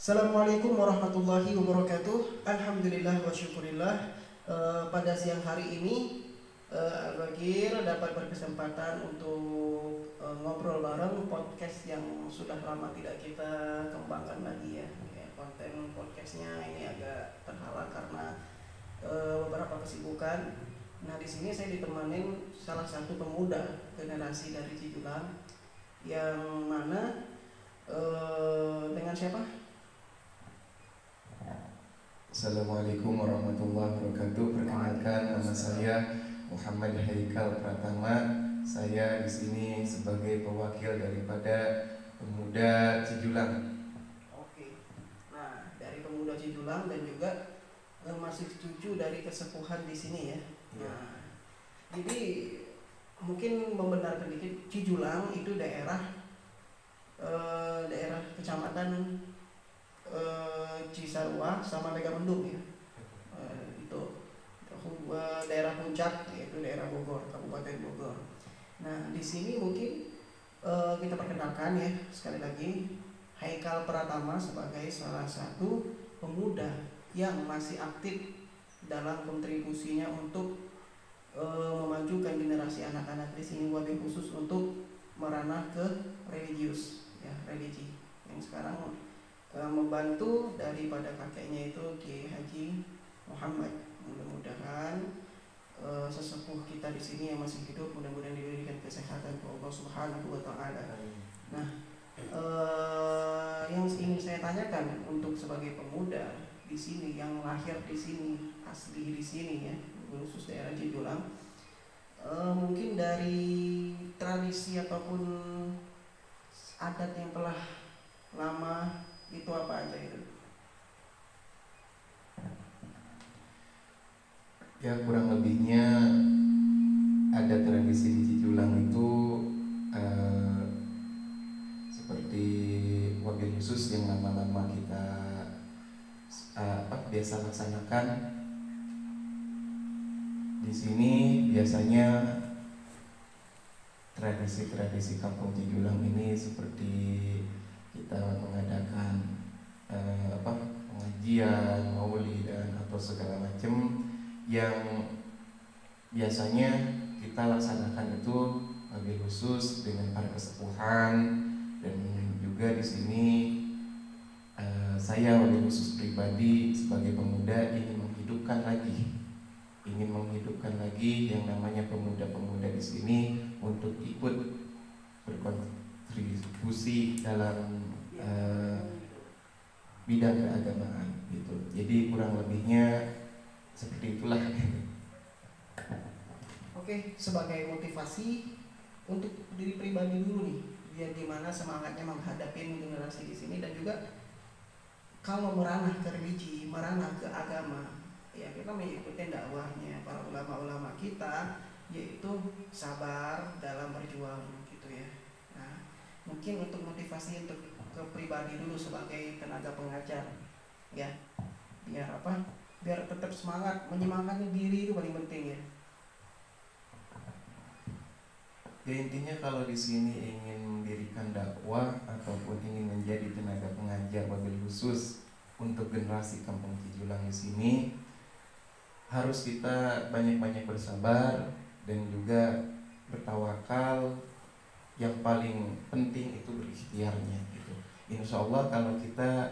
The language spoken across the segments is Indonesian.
Assalamualaikum warahmatullahi wabarakatuh. Alhamdulillah wa syukurillah. Pada siang hari ini Al-Bagir dapat berkesempatan untuk ngobrol bareng podcast yang sudah lama tidak kita kembangkan lagi ya. Konten podcastnya ini agak terhalang karena beberapa kesibukan. Nah, di sini saya ditemanin salah satu pemuda generasi dari Cijulang yang mana dengan siapa? Assalamualaikum warahmatullahi wabarakatuh. Perkenalkan, nama saya Muhammad Haikal Pratama. Saya di sini sebagai pewakil daripada pemuda Cijulang. Oke. Nah, dari pemuda Cijulang dan juga masih cucu dari kesepuhan di sini ya. Nah, jadi mungkin membenarkan dikit, Cijulang itu daerah kecamatan Cisarua sama Megamendung ya. Itu daerah puncak yaitu daerah Bogor, Kabupaten Bogor. Nah, di sini mungkin kita perkenalkan ya sekali lagi Haikal Pratama sebagai salah satu pemuda yang masih aktif dalam kontribusinya untuk memajukan generasi anak-anak di sini, wabil khusus untuk meranah ke religius ya, religi yang sekarang membantu daripada kakeknya itu Kiai Haji Muhammad. Mudah-mudahan sesepuh kita di sini yang masih hidup mudah-mudahan diberikan kesehatan oleh Allah Subhanahu wa taala. Nah, yang ingin saya tanyakan untuk sebagai pemuda di sini yang lahir di sini, asli di sini ya, khusus daerah Cijulang, mungkin dari tradisi ataupun adat yang telah lama itu apa aja itu? Ya, kurang lebihnya ada tradisi di Cijulang itu seperti wabil khusus yang lama-lama kita biasa laksanakan. Di sini biasanya tradisi-tradisi kampung Cijulang ini seperti kita mengadakan pengajian, maulidan atau segala macam yang biasanya kita laksanakan itu wabil khusus dengan para kesepuhan. Dan juga di sini saya wabil khusus pribadi sebagai pemuda ingin menghidupkan lagi yang namanya pemuda-pemuda di sini untuk ikut berkontribusi dalam bidang keagamaan gitu. Jadi kurang lebihnya seperti itulah. Oke, sebagai motivasi untuk diri pribadi dulu nih, biar gimana semangatnya menghadapi generasi di sini dan juga kalau meranah ke religi, meranah ke agama, ya kita mengikuti dakwahnya para ulama-ulama kita, yaitu sabar dalam berjuang gitu ya. Nah, mungkin untuk motivasi untuk ke pribadi dulu sebagai tenaga pengajar, ya, biar apa? Biar tetap semangat, menyemangati diri itu paling penting ya. Ya, intinya kalau di sini ingin mendirikan dakwah ataupun ingin menjadi tenaga pengajar wabil khusus untuk generasi kampung Cijulang di sini, harus kita banyak-banyak bersabar dan juga bertawakal. Yang paling penting itu berikhtiarnya gitu. Insya Allah kalau kita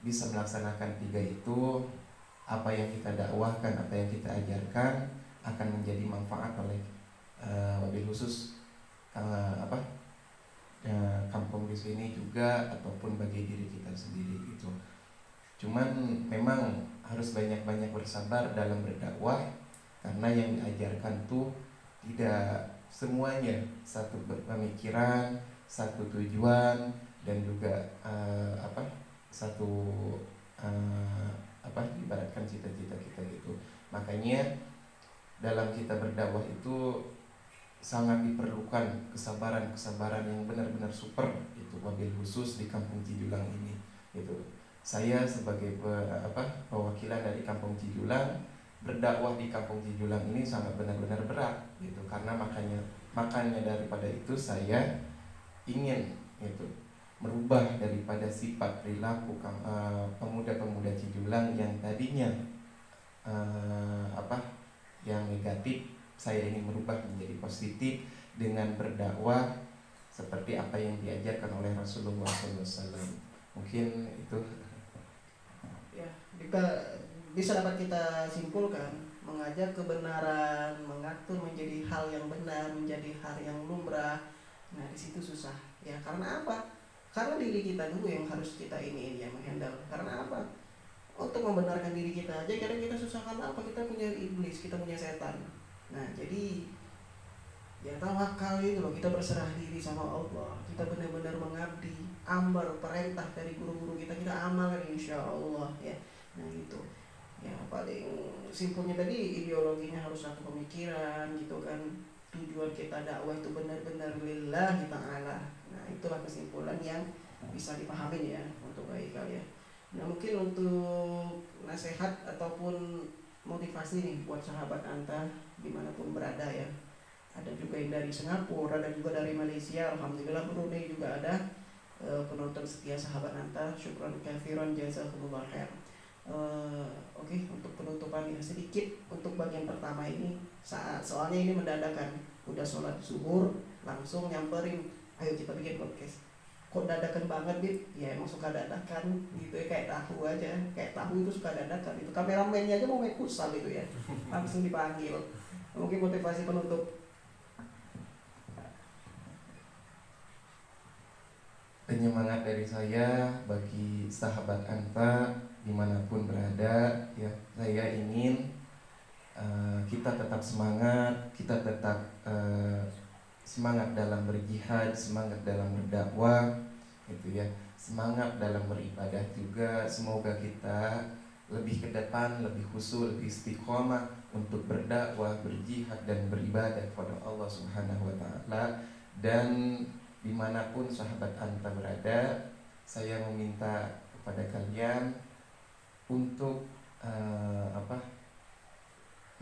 bisa melaksanakan tiga itu, apa yang kita dakwahkan, apa yang kita ajarkan akan menjadi manfaat oleh wabil khusus kampung di sini juga ataupun bagi diri kita sendiri gitu. Cuman memang harus banyak-banyak bersabar dalam berdakwah karena yang diajarkan tuh tidak semuanya satu pemikiran, satu tujuan dan juga ibaratkan cita-cita kita gitu. Makanya dalam kita berdakwah itu sangat diperlukan kesabaran yang benar-benar super itu wabil khusus di kampung Cijulang ini gitu. Saya sebagai perwakilan dari kampung Cijulang, berdakwah di kampung Cijulang ini sangat benar-benar berat gitu. Karena makanya daripada itu saya ingin gitu merubah daripada sifat perilaku pemuda-pemuda Cijulang yang tadinya yang negatif. Saya ingin merubah menjadi positif dengan berdakwah seperti apa yang diajarkan oleh Rasulullah SAW. Mungkin itu Ya, bisa dapat kita simpulkan, mengajak kebenaran, mengatur menjadi hal yang benar, menjadi hal yang lumrah. Nah, di situ susah. Ya, karena apa? Karena diri kita dulu yang harus kita ini ya menghandle. Karena apa? Untuk membenarkan diri kita aja kadang kita susah. Karena apa? Kita punya iblis, kita punya setan. Nah, jadi ya tawakal itu loh, kita berserah diri sama Allah, kita benar-benar mengabdi, amar perintah dari guru-guru kita, kita amalkan insya Allah ya. Nah itu ya paling simpelnya tadi, ideologinya harus satu pemikiran gitu kan, tujuan kita dakwah itu benar-benar lillahi ta'ala. Nah itulah kesimpulan yang bisa dipahami ya untuk Haikal ya. Nah mungkin untuk nasihat ataupun motivasi nih buat sahabat Anta dimanapun berada ya. Ada juga yang dari Singapura, ada juga dari Malaysia, alhamdulillah. Brunei juga ada penonton setia sahabat Anta. Syukran kathiran, jazakumullah khair. Oke, untuk penutupannya sedikit untuk bagian pertama ini, soalnya ini mendadakan, udah sholat zuhur langsung nyamperin, ayo kita bikin podcast. Kok dadakan banget Bib? Ya emang suka dadakan gitu ya, kayak tahu aja, kayak tahu itu suka dadakan. Itu kameramennya aja mau main futsal itu ya, langsung dipanggil. Mungkin motivasi penutup. penyemangat dari saya bagi sahabat Anta dimanapun berada ya. Saya ingin kita tetap semangat, kita tetap semangat dalam berjihad, semangat dalam berdakwah gitu ya, semangat dalam beribadah juga. Semoga kita lebih ke depan, lebih khusyuk, lebih istiqomah untuk berdakwah, berjihad dan beribadah kepada Allah Subhanahu wa taala. Dan dimanapun sahabat Anta berada, saya meminta kepada kalian untuk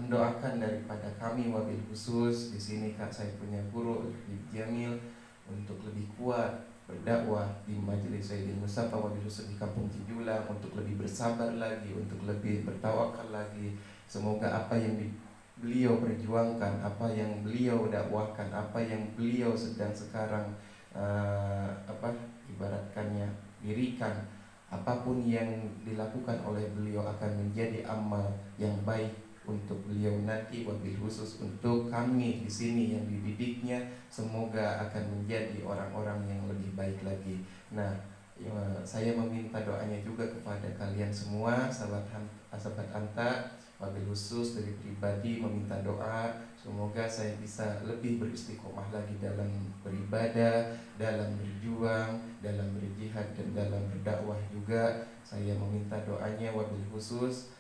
mendoakan daripada kami wabil khusus di sini. Kak, saya punya guru Habib Jamil untuk lebih kuat berdakwah di Majelis Sayyidil Mustafa wabil khusus di Kampung Cijulang, untuk lebih bersabar lagi, untuk lebih bertawakal lagi. Semoga apa yang beliau perjuangkan, apa yang beliau dakwahkan, apa yang beliau sedang sekarang ibaratkannya dirikan, apapun yang dilakukan oleh beliau akan menjadi amal yang baik untuk beliau nanti, wabil khusus untuk kami di sini yang dididiknya. Semoga akan menjadi orang-orang yang lebih baik lagi. Nah, saya meminta doanya juga kepada kalian semua sahabat Anta, wabil khusus dari pribadi meminta doa semoga saya bisa lebih beristiqomah lagi dalam beribadah, dalam berjuang, dalam berjihad dan dalam berdakwah juga. Saya meminta doanya wabil khusus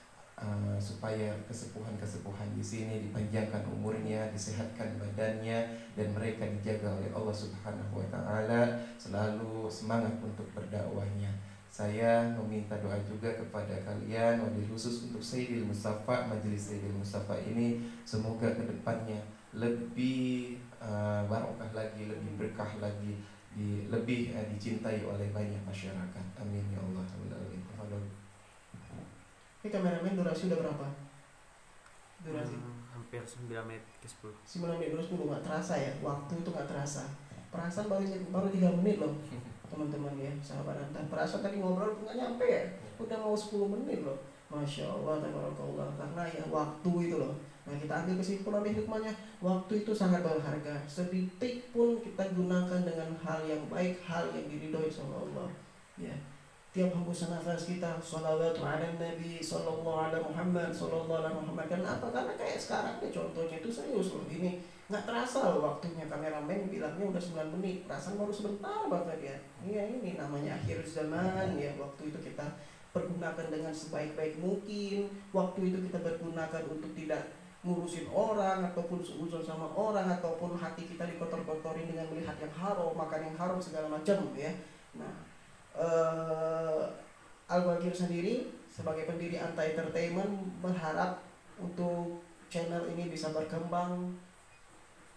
supaya kesepuhan-kesepuhan di sini dipanjangkan umurnya, disehatkan badannya, dan mereka dijaga oleh Allah Subhanahu wa taala, selalu semangat untuk berdakwahnya. Saya meminta doa juga kepada kalian wabil khusus untuk Sayyidil Mustafa, Majelis Sayyidil Mustafa ini semoga kedepannya lebih barokah lagi, lebih berkah lagi, lebih dicintai oleh banyak masyarakat. Amin ya Allah. Ini kameramen durasi udah berapa? Durasi? Hampir 9 menit ke 10. 9 menit 10, gak terasa ya, waktu itu gak terasa. Perasaan baru 3 menit loh teman-teman ya, sahabat Anta. Perasaan tadi ngobrol nggak nyampe ya, udah mau 10 menit loh. Masya Allah, tabarakallah. Karena ya waktu itu loh. Nah kita ambil kesimpulan hikmahnya, waktu itu sangat berharga. Sedetik pun kita gunakan dengan hal yang baik, hal yang diridhoi sama Allah. Ya, tiap hembusan nafas kita sholawatu ala nabi sallallahu ala Muhammad sallallahu ala Muhammad. Kenapa? Karena kayak sekarang nih contohnya itu serius loh, ini nggak terasa loh waktunya. Kameramen bilangnya udah 9 menit, perasaan baru sebentar banget ya. Iya, ini namanya akhir zaman ya. Waktu itu kita pergunakan dengan sebaik-baik mungkin. Waktu itu kita pergunakan untuk tidak ngurusin orang ataupun seuzon sama orang, ataupun hati kita dikotor-kotorin dengan melihat yang haram, makan yang haram segala macam ya. Nah, Al-Bagir sendiri sebagai pendiri Anta Entertainment berharap untuk channel ini bisa berkembang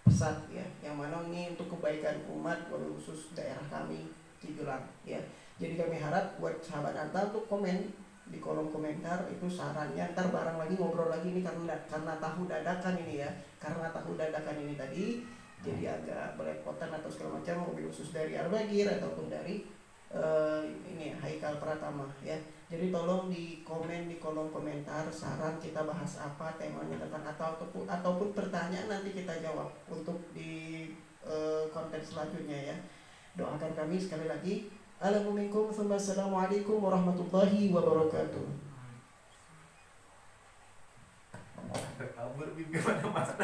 pesat ya, yang mana ini untuk kebaikan umat, khusus daerah kami Cijulang ya. Jadi kami harap buat sahabat Anta untuk komen di kolom komentar itu sarannya, ntar bareng lagi ngobrol lagi ini karena tahu dadakan ini ya, karena tahu dadakan ini tadi jadi agak belepotan atau segala macam, mobil khusus dari Al-Bagir ataupun dari ini Haikal Pratama ya. Jadi tolong di komen di kolom komentar saran kita bahas apa, temanya tentang ataupun pertanyaan nanti kita jawab untuk di konten selanjutnya ya. Doakan kami sekali lagi. Assalamualaikum warahmatullahi wabarakatuh. Kabur gimana mas?